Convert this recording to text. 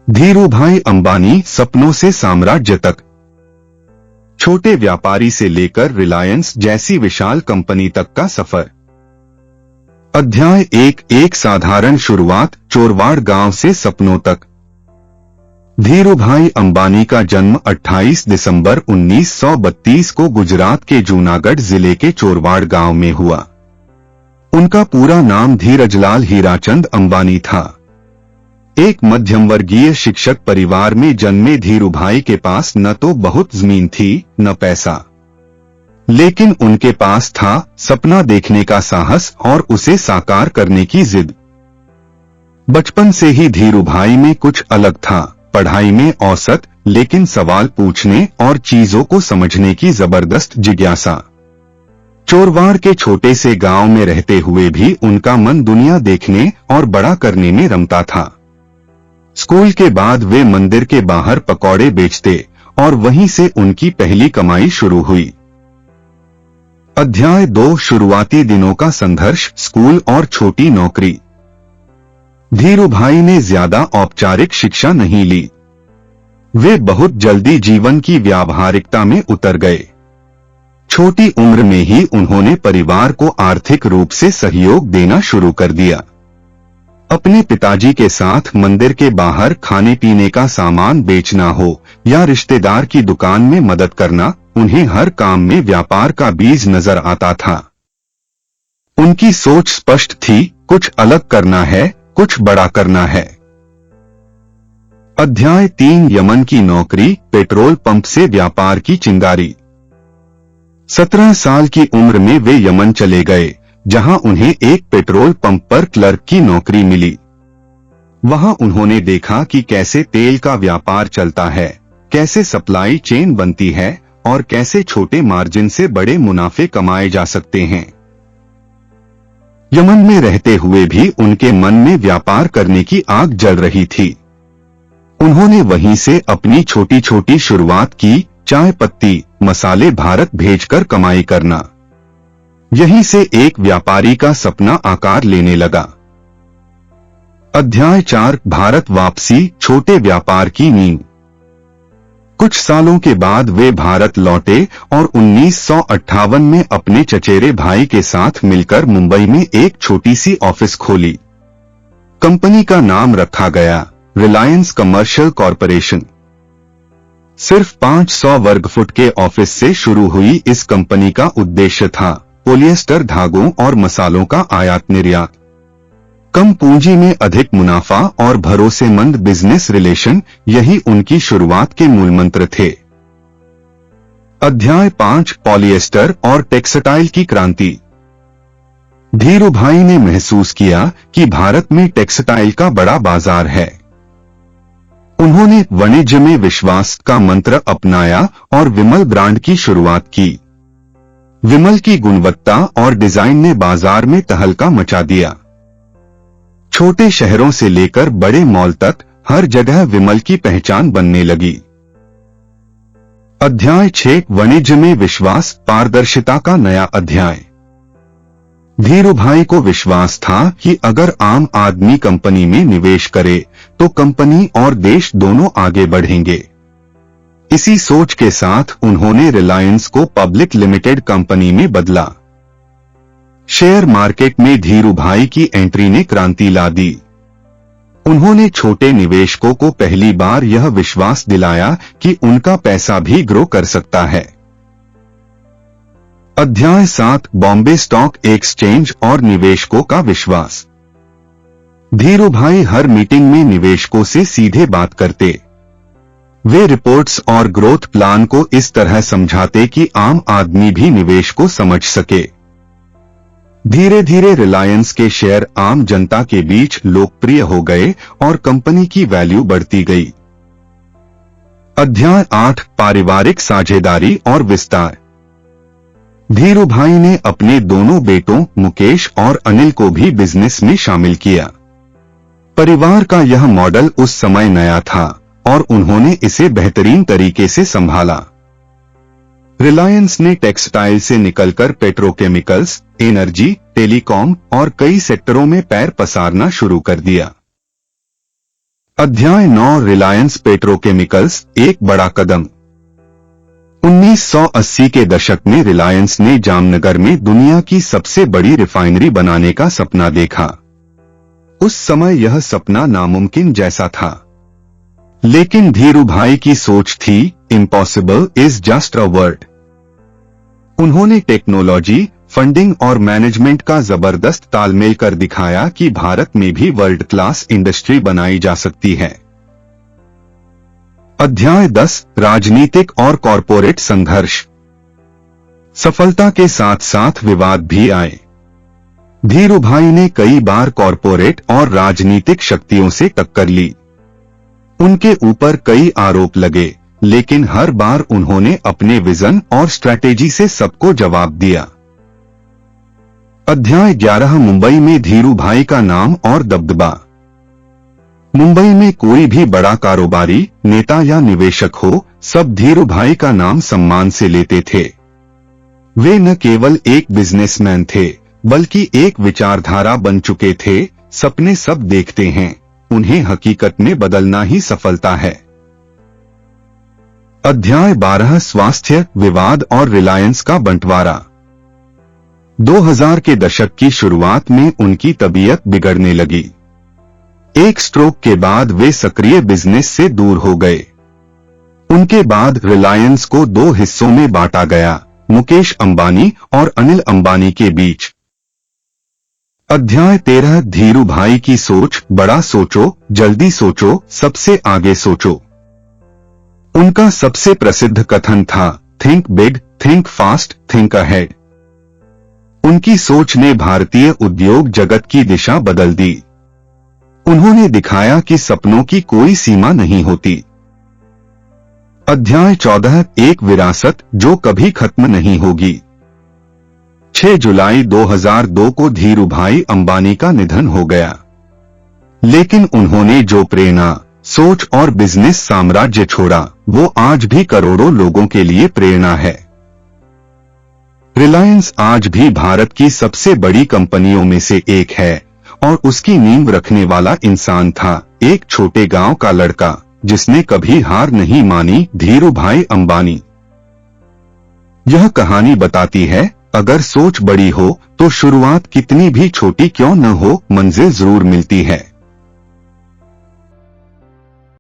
धीरूभाई अंबानी सपनों से साम्राज्य तक। छोटे व्यापारी से लेकर रिलायंस जैसी विशाल कंपनी तक का सफर। अध्याय 1। एक साधारण शुरुआत, चोरवाड़ गांव से सपनों तक। धीरूभाई अंबानी का जन्म 28 दिसंबर 1932 को गुजरात के जूनागढ़ जिले के चोरवाड़ गांव में हुआ। उनका पूरा नाम धीरजलाल हीराचंद अंबानी था। एक मध्यम वर्गीय शिक्षक परिवार में जन्मे धीरूभाई के पास न तो बहुत जमीन थी न पैसा, लेकिन उनके पास था सपना देखने का साहस और उसे साकार करने की जिद। बचपन से ही धीरूभाई में कुछ अलग था। पढ़ाई में औसत, लेकिन सवाल पूछने और चीजों को समझने की जबरदस्त जिज्ञासा। चोरवाड़ के छोटे से गांव में रहते हुए भी उनका मन दुनिया देखने और बड़ा करने में रमता था। स्कूल के बाद वे मंदिर के बाहर पकौड़े बेचते और वहीं से उनकी पहली कमाई शुरू हुई। अध्याय 2। शुरुआती दिनों का संघर्ष, स्कूल और छोटी नौकरी। धीरूभाई ने ज्यादा औपचारिक शिक्षा नहीं ली। वे बहुत जल्दी जीवन की व्यावहारिकता में उतर गए। छोटी उम्र में ही उन्होंने परिवार को आर्थिक रूप से सहयोग देना शुरू कर दिया। अपने पिताजी के साथ मंदिर के बाहर खाने पीने का सामान बेचना हो या रिश्तेदार की दुकान में मदद करना, उन्हें हर काम में व्यापार का बीज नजर आता था। उनकी सोच स्पष्ट थी, कुछ अलग करना है, कुछ बड़ा करना है। अध्याय 3। यमन की नौकरी, पेट्रोल पंप से व्यापार की चिंगारी। 17 साल की उम्र में वे यमन चले गए, जहां उन्हें एक पेट्रोल पंप पर क्लर्क की नौकरी मिली। वहां उन्होंने देखा कि कैसे तेल का व्यापार चलता है, कैसे सप्लाई चेन बनती है और कैसे छोटे मार्जिन से बड़े मुनाफे कमाए जा सकते हैं। यमन में रहते हुए भी उनके मन में व्यापार करने की आग जल रही थी। उन्होंने वहीं से अपनी छोटी छोटी शुरुआत की, चाय पत्ती, मसाले भारत भेजकर कमाई करना। यहीं से एक व्यापारी का सपना आकार लेने लगा। अध्याय 4। भारत वापसी, छोटे व्यापार की नींव। कुछ सालों के बाद वे भारत लौटे और 1958 में अपने चचेरे भाई के साथ मिलकर मुंबई में एक छोटी सी ऑफिस खोली। कंपनी का नाम रखा गया रिलायंस कमर्शियल कॉरपोरेशन। सिर्फ 500 वर्ग फुट के ऑफिस से शुरू हुई इस कंपनी का उद्देश्य था पॉलिएस्टर धागों और मसालों का आयात निर्यात। कम पूंजी में अधिक मुनाफा और भरोसेमंद बिजनेस रिलेशन, यही उनकी शुरुआत के मूल मंत्र थे। अध्याय 5। पॉलिएस्टर और टेक्सटाइल की क्रांति। धीरूभाई ने महसूस किया कि भारत में टेक्सटाइल का बड़ा बाजार है। उन्होंने वाणिज्य में विश्वास का मंत्र अपनाया और विमल ब्रांड की शुरुआत की। विमल की गुणवत्ता और डिजाइन ने बाजार में तहलका मचा दिया। छोटे शहरों से लेकर बड़े मॉल तक हर जगह विमल की पहचान बनने लगी। अध्याय 6। वाणिज्य में विश्वास, पारदर्शिता का नया अध्याय। धीरूभाई को विश्वास था कि अगर आम आदमी कंपनी में निवेश करे तो कंपनी और देश दोनों आगे बढ़ेंगे। इसी सोच के साथ उन्होंने रिलायंस को पब्लिक लिमिटेड कंपनी में बदला। शेयर मार्केट में धीरूभाई की एंट्री ने क्रांति ला दी। उन्होंने छोटे निवेशकों को पहली बार यह विश्वास दिलाया कि उनका पैसा भी ग्रो कर सकता है। अध्याय 7। बॉम्बे स्टॉक एक्सचेंज और निवेशकों का विश्वास। धीरूभाई हर मीटिंग में निवेशकों से सीधे बात करते। वे रिपोर्ट्स और ग्रोथ प्लान को इस तरह समझाते कि आम आदमी भी निवेश को समझ सके। धीरे धीरे रिलायंस के शेयर आम जनता के बीच लोकप्रिय हो गए और कंपनी की वैल्यू बढ़ती गई। अध्याय 8। पारिवारिक साझेदारी और विस्तार। धीरूभाई ने अपने दोनों बेटों मुकेश और अनिल को भी बिजनेस में शामिल किया। परिवार का यह मॉडल उस समय नया था और उन्होंने इसे बेहतरीन तरीके से संभाला। रिलायंस ने टेक्सटाइल से निकलकर पेट्रोकेमिकल्स, एनर्जी, टेलीकॉम और कई सेक्टरों में पैर पसारना शुरू कर दिया। अध्याय 9 रिलायंस पेट्रोकेमिकल्स एक बड़ा कदम। 1980 के दशक में रिलायंस ने जामनगर में दुनिया की सबसे बड़ी रिफाइनरी बनाने का सपना देखा। उस समय यह सपना नामुमकिन जैसा था, लेकिन धीरूभाई की सोच थी impossible is just a word. उन्होंने टेक्नोलॉजी, फंडिंग और मैनेजमेंट का जबरदस्त तालमेल कर दिखाया कि भारत में भी वर्ल्ड क्लास इंडस्ट्री बनाई जा सकती है। अध्याय 10 राजनीतिक और कॉरपोरेट संघर्ष। सफलता के साथ साथ विवाद भी आए। धीरूभाई ने कई बार कॉरपोरेट और राजनीतिक शक्तियों से टक्कर ली। उनके ऊपर कई आरोप लगे, लेकिन हर बार उन्होंने अपने विजन और स्ट्रैटेजी से सबको जवाब दिया। अध्याय 11 मुंबई में धीरूभाई का नाम और दबदबा। मुंबई में कोई भी बड़ा कारोबारी, नेता या निवेशक हो, सब धीरूभाई का नाम सम्मान से लेते थे। वे न केवल एक बिजनेसमैन थे, बल्कि एक विचारधारा बन चुके थे। सपने सब देखते हैं, उन्हें हकीकत में बदलना ही सफलता है। अध्याय 12 स्वास्थ्य, विवाद और रिलायंस का बंटवारा। 2000 के दशक की शुरुआत में उनकी तबीयत बिगड़ने लगी। एक स्ट्रोक के बाद वे सक्रिय बिजनेस से दूर हो गए। उनके बाद रिलायंस को दो हिस्सों में बांटा गया, मुकेश अंबानी और अनिल अंबानी के बीच। अध्याय 13 धीरूभाई की सोच, बड़ा सोचो, जल्दी सोचो, सबसे आगे सोचो। उनका सबसे प्रसिद्ध कथन था think big, think fast, think ahead. उनकी सोच ने भारतीय उद्योग जगत की दिशा बदल दी। उन्होंने दिखाया कि सपनों की कोई सीमा नहीं होती। अध्याय 14 एक विरासत जो कभी खत्म नहीं होगी। 6 जुलाई 2002 को धीरूभाई अंबानी का निधन हो गया, लेकिन उन्होंने जो प्रेरणा, सोच और बिजनेस साम्राज्य छोड़ा, वो आज भी करोड़ों लोगों के लिए प्रेरणा है। रिलायंस आज भी भारत की सबसे बड़ी कंपनियों में से एक है और उसकी नींव रखने वाला इंसान था एक छोटे गांव का लड़का जिसने कभी हार नहीं मानी, धीरूभाई अंबानी। यह कहानी बताती है, अगर सोच बड़ी हो तो शुरुआत कितनी भी छोटी क्यों न हो, मंजिल जरूर मिलती है।